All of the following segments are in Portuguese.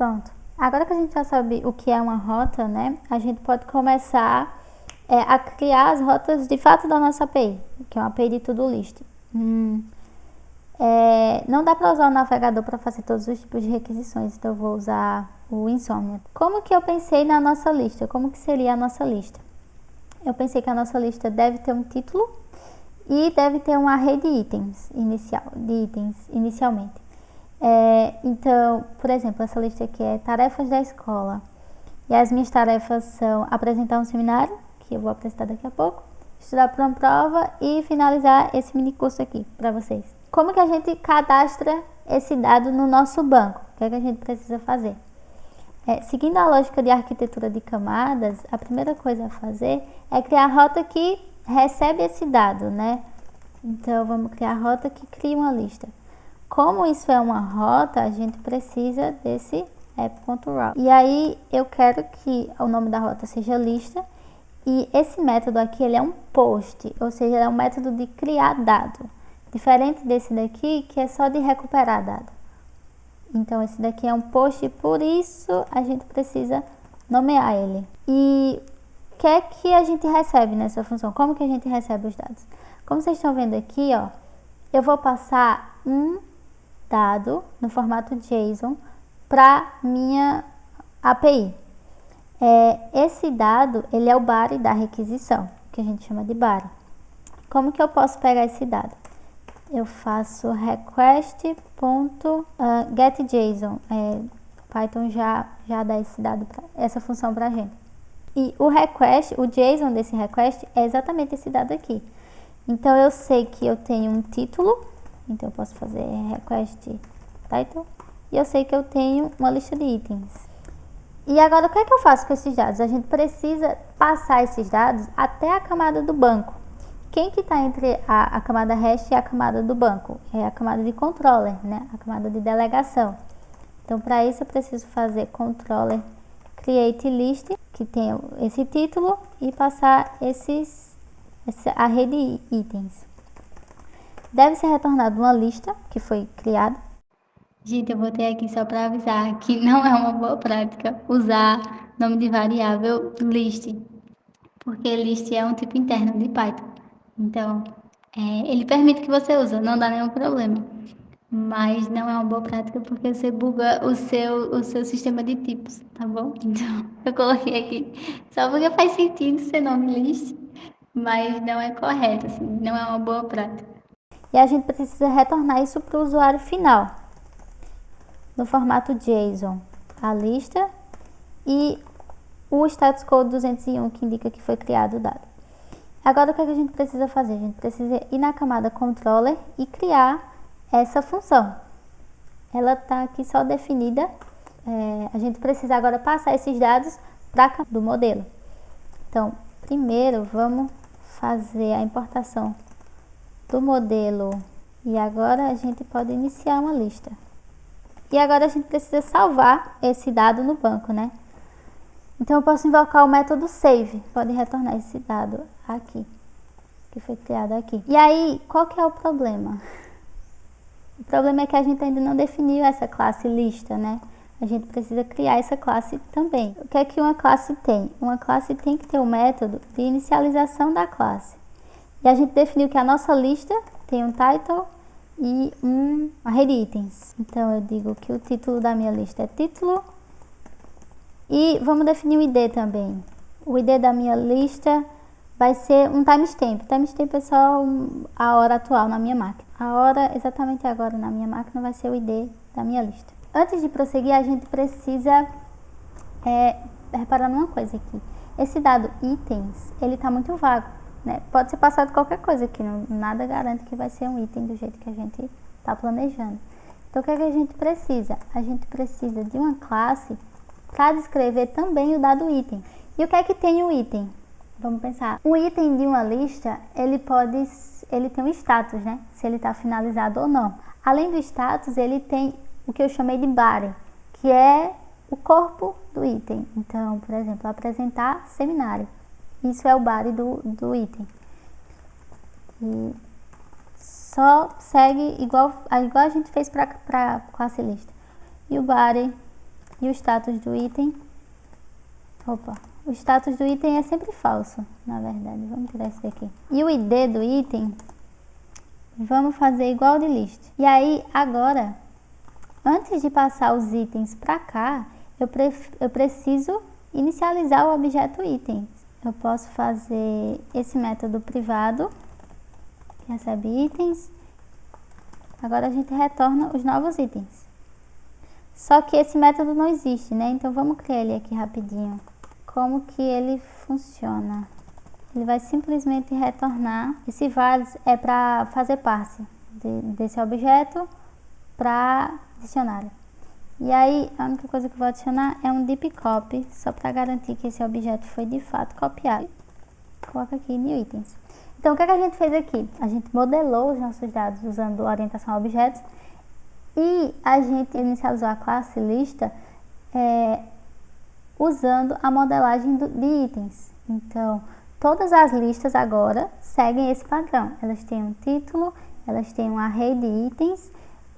Pronto. Agora que a gente já sabe o que é uma rota, né, a gente pode começar a criar as rotas de fato da nossa API, que é uma API de to-do list. Não dá para usar o navegador para fazer todos os tipos de requisições, então eu vou usar o Insomnia. Como que eu pensei na nossa lista? Como que seria a nossa lista? Eu pensei que a nossa lista deve ter um título e deve ter um array de itens inicialmente. Então, por exemplo, essa lista aqui é tarefas da escola. E as minhas tarefas são apresentar um seminário, que eu vou apresentar daqui a pouco, estudar para uma prova e finalizar esse mini curso aqui para vocês. Como que a gente cadastra esse dado no nosso banco? O que é que a gente precisa fazer? Seguindo a lógica de arquitetura de camadas, a primeira coisa a fazer é criar a rota que recebe esse dado, né? Então, vamos criar a rota que cria uma lista. Como isso é uma rota, a gente precisa desse app.route. E aí, eu quero que o nome da rota seja lista. E esse método aqui, ele é um post, ou seja, ele é um método de criar dado. Diferente desse daqui, que é só de recuperar dado. Então, esse daqui é um post e por isso a gente precisa nomear ele. E o que é que a gente recebe nessa função? Como que a gente recebe os dados? Como vocês estão vendo aqui, ó, eu vou passar um dado no formato JSON para minha API. Esse dado, ele é o body da requisição, que a gente chama de body. Como que eu posso pegar esse dado? Eu faço request.getJSON. Python já dá esse dado, essa função pra gente. E o request, o JSON desse request é exatamente esse dado aqui. Então, eu sei que eu tenho um título, então eu posso fazer request title, e eu sei que eu tenho uma lista de itens. E agora, o que é que eu faço com esses dados? A gente precisa passar esses dados até a camada do banco. Quem que está entre a camada REST e a camada do banco? É a camada de controller, né? A camada de delegação. Então, para isso, eu preciso fazer controller create list, que tem esse título, e passar esse array de itens. Deve ser retornado uma lista que foi criada. Gente, eu botei aqui só para avisar que não é uma boa prática usar nome de variável list, porque list é um tipo interno de Python. Então, ele permite que você use, não dá nenhum problema. Mas não é uma boa prática porque você buga o seu sistema de tipos, tá bom? Então, eu coloquei aqui só porque faz sentido ser nome list, mas não é correto, assim, não é uma boa prática. E a gente precisa retornar isso para o usuário final, no formato JSON, a lista e o status code 201 que indica que foi criado o dado. Agora, o que a gente precisa fazer? A gente precisa ir na camada controller e criar essa função. Ela está aqui só definida. A gente precisa agora passar esses dados para a camada do modelo. Então, primeiro vamos fazer a importação do modelo. E agora a gente pode iniciar uma lista. E agora a gente precisa salvar esse dado no banco, né? Então, eu posso invocar o método save, pode retornar esse dado aqui, que foi criado aqui. E aí, qual que é o problema? O problema é que a gente ainda não definiu essa classe lista, né? A gente precisa criar essa classe também. O que é que uma classe tem? Uma classe tem que ter um método de inicialização da classe. E a gente definiu que a nossa lista tem um title e um array de itens. Então, eu digo que o título da minha lista é título. E vamos definir o ID também. O ID da minha lista vai ser um timestamp. Timestamp é só a hora atual na minha máquina. A hora exatamente agora na minha máquina vai ser o ID da minha lista. Antes de prosseguir, a gente precisa reparar numa coisa aqui. Esse dado itens, ele está muito vago, né? Pode ser passado qualquer coisa aqui, nada garante que vai ser um item do jeito que a gente está planejando. Então, o que é que a gente precisa? A gente precisa de uma classe para descrever também o dado item. E o que é que tem o item? Vamos pensar. O item de uma lista, ele tem um status, né? Se ele está finalizado ou não. Além do status, ele tem o que eu chamei de body, que é o corpo do item. Então, por exemplo, apresentar seminário. Isso é o body do item. E só segue igual a gente fez para a classe lista. E o body E o status do item, o status do item é sempre falso, na verdade. Vamos tirar isso daqui. E o ID do item, vamos fazer igual de list. E aí, agora, antes de passar os itens para cá, eu preciso inicializar o objeto item. Eu posso fazer esse método privado, que recebe itens. Agora a gente retorna os novos itens. Só que esse método não existe, né? Então vamos criar ele aqui rapidinho. Como que ele funciona? Ele vai simplesmente retornar. Esse vales é para fazer passe desse objeto para dicionário. E aí, a única coisa que eu vou adicionar é um deep copy, só para garantir que esse objeto foi de fato copiado. Coloca aqui new itens. Então, o que a gente fez aqui? A gente modelou os nossos dados usando orientação a objetos e a gente inicializou a classe lista usando a modelagem de itens. Então, todas as listas agora seguem esse padrão. Elas têm um título, elas têm um array de itens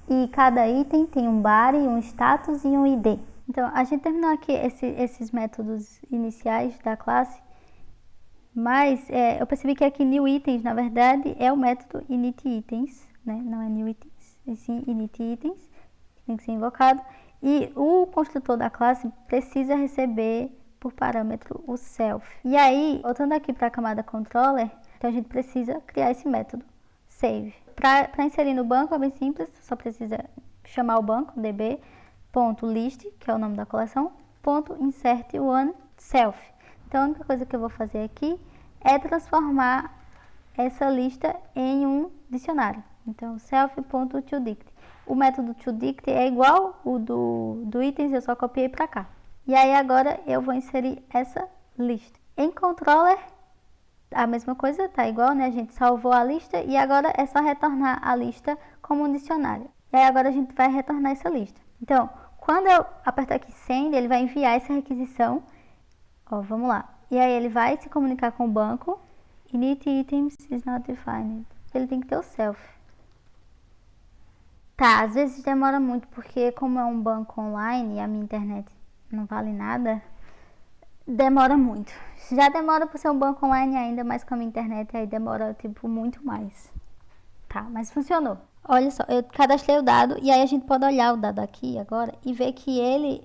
e cada item tem um body, um status e um ID. Então, a gente terminou aqui esses métodos iniciais da classe, mas eu percebi que aqui new itens, na verdade, é o método initItens, né? Não é new itens, e sim initItens, que tem que ser invocado. E o construtor da classe precisa receber por parâmetro o self. E aí, voltando aqui para a camada controller, então a gente precisa criar esse método save. Para inserir no banco é bem simples, só precisa chamar o banco, db.list, que é o nome da coleção, .insert one self. Então a única coisa que eu vou fazer aqui é transformar essa lista em um dicionário. Então self.toDict. O método toDict é igual o do itens, eu só copiei para cá. E aí agora eu vou inserir essa lista. Em controller, a mesma coisa, tá igual, né? A gente salvou a lista e agora é só retornar a lista como um dicionário. E aí agora a gente vai retornar essa lista. Então, quando eu apertar aqui send, ele vai enviar essa requisição. Ó, vamos lá. E aí ele vai se comunicar com o banco. initItems is not defined. Ele tem que ter o self. Tá, às vezes demora muito, porque como é um banco online e a minha internet não vale nada, demora muito. Já demora por ser um banco online ainda, mas com a minha internet aí demora tipo muito mais. Tá, mas funcionou. Olha só, eu cadastrei o dado e aí a gente pode olhar o dado aqui agora e ver que ele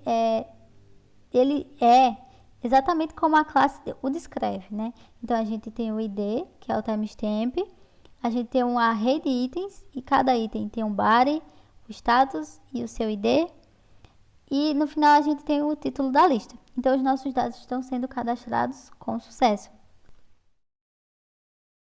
é exatamente como a classe o descreve, né? Então a gente tem o ID, que é o timestamp, a gente tem um array de itens e cada item tem um body, o status e o seu ID. E no final a gente tem o título da lista. Então os nossos dados estão sendo cadastrados com sucesso.